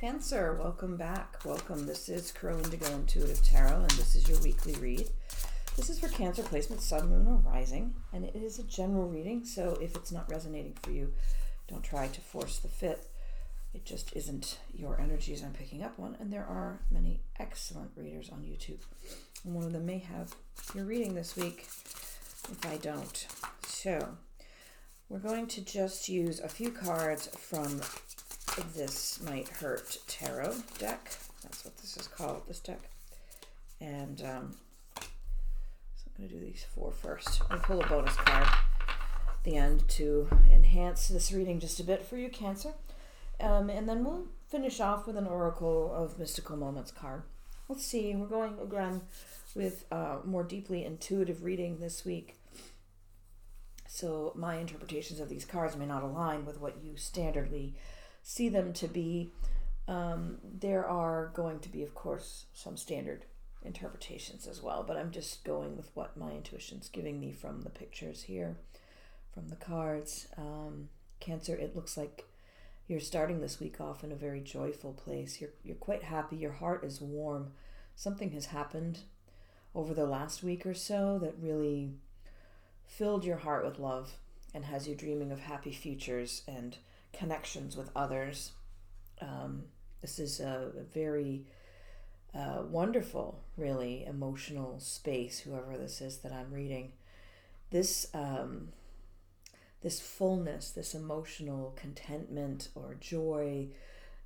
Cancer, welcome back. Welcome. This is Crow Indigo Intuitive Tarot, and this is your weekly read. This is for Cancer placement, Sun, Moon, or Rising, and it is a general reading, so if it's not resonating for you, don't try to force the fit. It just isn't your energies I'm picking up on, and there are many excellent readers on YouTube. And one of them may have your reading this week, if I don't. So, we're going to just use a few cards from This Might Hurt Tarot deck. That's what this is called, this deck. And so I'm going to do these four first. I'll pull a bonus card at the end to enhance this reading just a bit for you, Cancer. And then we'll finish off with an Oracle of Mystical Moments card. Let's see, we're going again with more deeply intuitive reading this week. So my interpretations of these cards may not align with what you standardly see them to be. There are going to be, of course, some standard interpretations as well, but I'm just going with what my intuition's giving me from the pictures here, from the cards. Cancer, it looks like you're starting this week off in a very joyful place. You're quite happy. Your heart is warm. Something has happened over the last week or so that really filled your heart with love and has you dreaming of happy futures and connections with others. This is a very wonderful, really emotional space, whoever this is that I'm reading. This fullness, this emotional contentment or joy,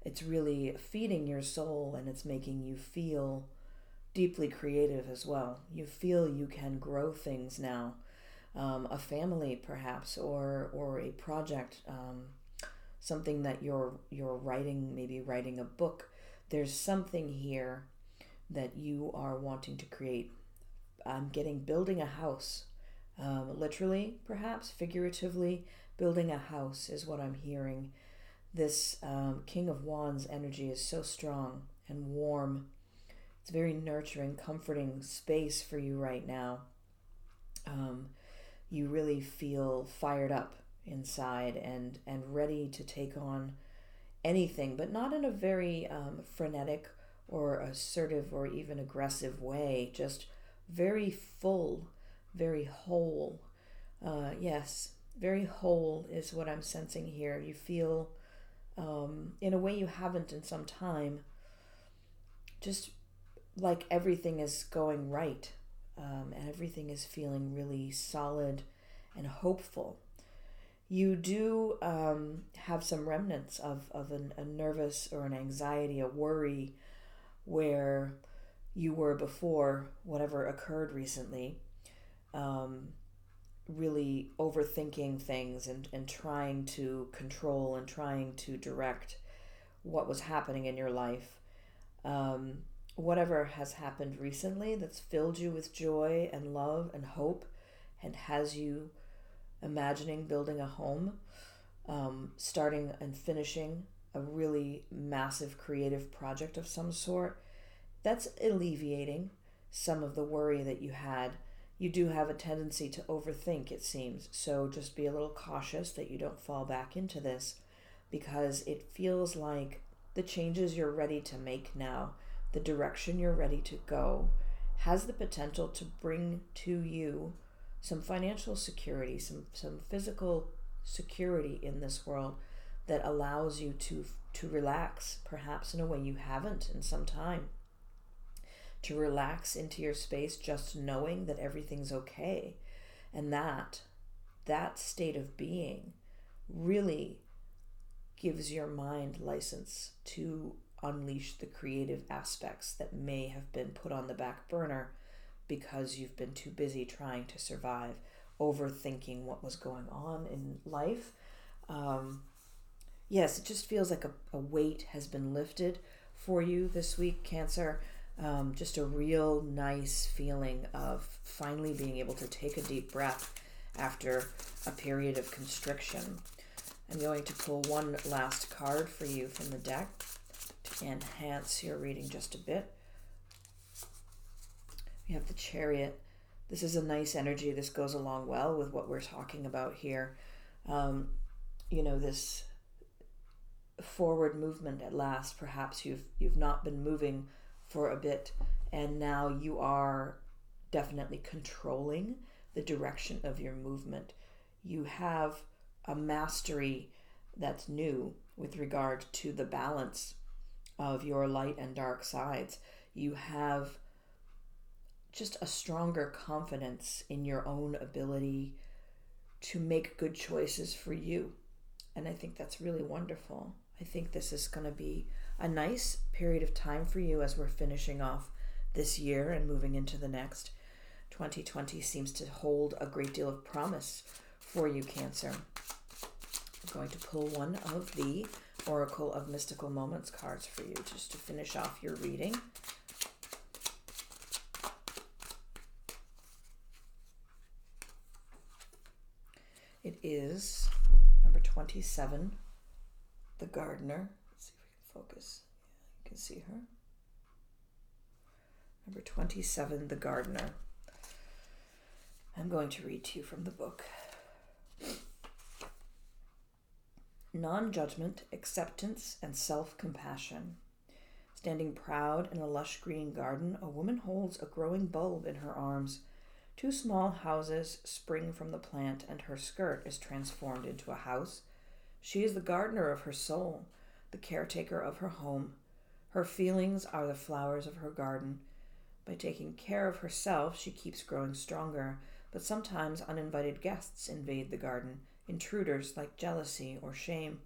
it's really feeding your soul, and it's making you feel deeply creative as well. You feel you can grow things now, a family perhaps, or a project, something that you're writing, maybe writing a book. There's something here that you are wanting to create. I'm getting building a house. Literally, perhaps, figuratively, building a house is what I'm hearing. This King of Wands energy is so strong and warm. It's a very nurturing, comforting space for you right now. You really feel fired up inside and ready to take on anything, but not in a very frenetic or assertive or even aggressive way, just very full, very whole. Yes, very whole is what I'm sensing here. You feel in a way you haven't in some time, just like everything is going right, and everything is feeling really solid and hopeful. You do have some remnants of a nervous or an anxiety, a worry, where you were before whatever occurred recently, really overthinking things and trying to control and trying to direct what was happening in your life. Whatever has happened recently that's filled you with joy and love and hope and has you imagining building a home, starting and finishing a really massive creative project of some sort, that's alleviating some of the worry that you had. You do have a tendency to overthink, it seems, so just be a little cautious that you don't fall back into this, because it feels like the changes you're ready to make now, the direction you're ready to go, has the potential to bring to you some financial security, some physical security in this world that allows you to relax, perhaps in a way you haven't in some time. To relax into your space, just knowing that everything's okay. And that state of being really gives your mind license to unleash the creative aspects that may have been put on the back burner because you've been too busy trying to survive, overthinking what was going on in life. Yes, it just feels like a weight has been lifted for you this week, Cancer. Just a real nice feeling of finally being able to take a deep breath after a period of constriction. I'm going to pull one last card for you from the deck to enhance your reading just a bit. We have the Chariot. This is a nice energy. This goes along well with what we're talking about here. This forward movement at last. Perhaps you've not been moving for a bit, and now you are definitely controlling the direction of your movement. You have a mastery that's new with regard to the balance of your light and dark sides. You have just a stronger confidence in your own ability to make good choices for you. And I think that's really wonderful. I think this is going to be a nice period of time for you as we're finishing off this year and moving into the next. 2020 seems to hold a great deal of promise for you, Cancer. I'm going to pull one of the Oracle of Mystical Moments cards for you just to finish off your reading. It is number 27, the Gardener. Let's see if we can focus. Yeah, you can see her. Number 27, the Gardener. I'm going to read to you from the book. Non-judgment, acceptance, and self-compassion. Standing proud in a lush green garden, a woman holds a growing bulb in her arms. 2 small houses spring from the plant, and her skirt is transformed into a house. She is the gardener of her soul, the caretaker of her home. Her feelings are the flowers of her garden. By taking care of herself, she keeps growing stronger, but sometimes uninvited guests invade the garden, intruders like jealousy or shame.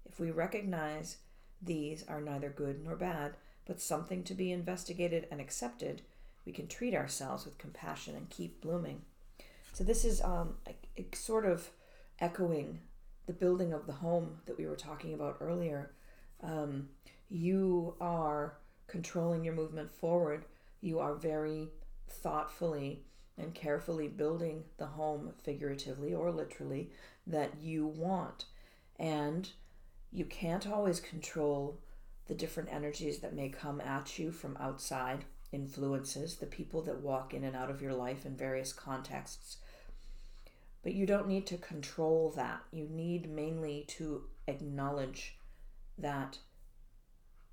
If we recognize these are neither good nor bad, but something to be investigated and accepted, we can treat ourselves with compassion and keep blooming. So this is sort of echoing the building of the home that we were talking about earlier. You are controlling your movement forward. You are very thoughtfully and carefully building the home, figuratively or literally, that you want. And you can't always control the different energies that may come at you from outside influences, the people that walk in and out of your life in various contexts. But you don't need to control that. You need mainly to acknowledge that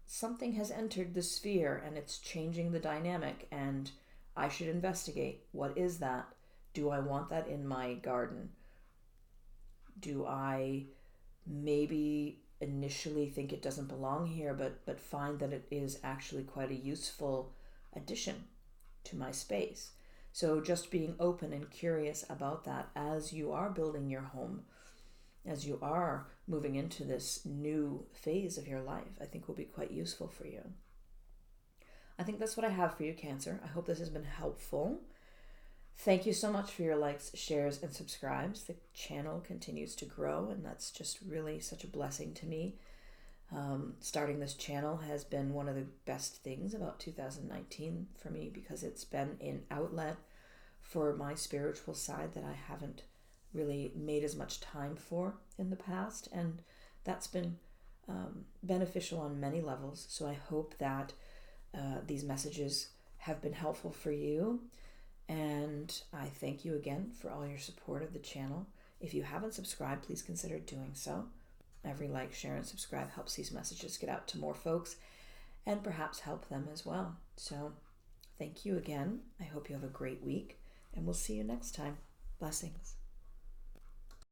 something has entered the sphere and it's changing the dynamic, and I should investigate. What is that? Do I want that in my garden? Do I maybe initially think it doesn't belong here, but find that it is actually quite a useful addition to my space? So just being open and curious about that as you are building your home, as you are moving into this new phase of your life, I think will be quite useful for you. I think that's what I have for you, Cancer. I hope this has been helpful. Thank you so much for your likes, shares, and subscribes. The channel continues to grow, and that's just really such a blessing to me. Starting this channel has been one of the best things about 2019 for me, because it's been an outlet for my spiritual side that I haven't really made as much time for in the past, and that's been beneficial on many levels. So I hope that these messages have been helpful for you, and I thank you again for all your support of the channel. If you haven't subscribed, please consider doing so. Every like, share, and subscribe helps these messages get out to more folks and perhaps help them as well. So thank you again. I hope you have a great week, and we'll see you next time. Blessings.